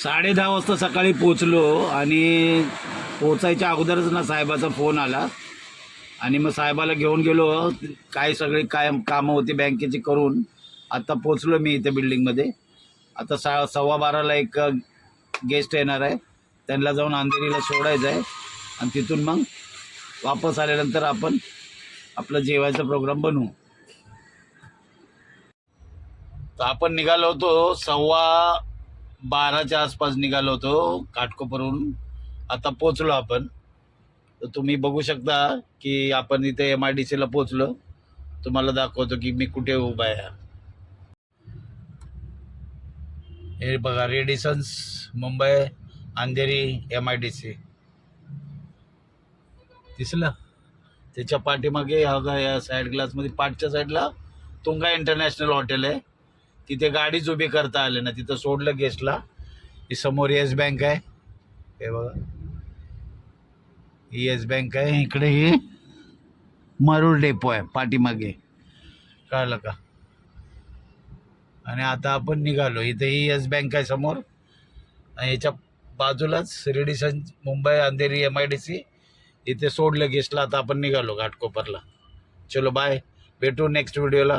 10:30 वाजता सकाळी पोचलो आणि पोचायच्या अगोदरच ना साहेबाचा फोन आला आणि मग साहेबाला घेऊन गेलो. काय सगळी काय कामं होती बँकेची करून आता पोचलो मी इथे बिल्डिंगमध्ये. आता 12:15ला एक गेस्ट येणार आहे, त्यांना जाऊन अंधेरीला सोडायचं आहे आणि तिथून मग वापस आल्यानंतर आपण आपलं जेवायचा प्रोग्राम बनवू. तर आपण निघालो होतो 12:15च्या आसपास निघालो होतो घाटकोपरहून. आता पोचलो आपण. तर तुम्ही बघू शकता की आपण इथे MIDCला पोचलो. तुम्हाला दाखवतो की मी कुठे उभा आहे. हे बघा, रेडिसन्स मुंबई अंधेरी MIDC दिसलं. त्याच्या पाठीमागे या साईड ग्लासमध्ये पाठच्या साईडला तुंगा इंटरनॅशनल हॉटेल आहे. तिथे गाडीच उभी करता आले ना, तिथं सोडलं गेस्टला. ही समोर येस बँक आहे, हे बघा ही येस बँक आहे. इकडे ही मरूळ डेपो आहे पाठीमागे, कळलं का. आणि आता आपण निघालो. इथे ही येस बँक आहे समोर आणि याच्या बाजूलाच रेडिसन मुंबई अंधेरी MIDC. इथे सोडलं गेस्टला. आता आपण निघालो घाटकोपरला. चलो बाय, भेटू नेक्स्ट व्हिडिओला.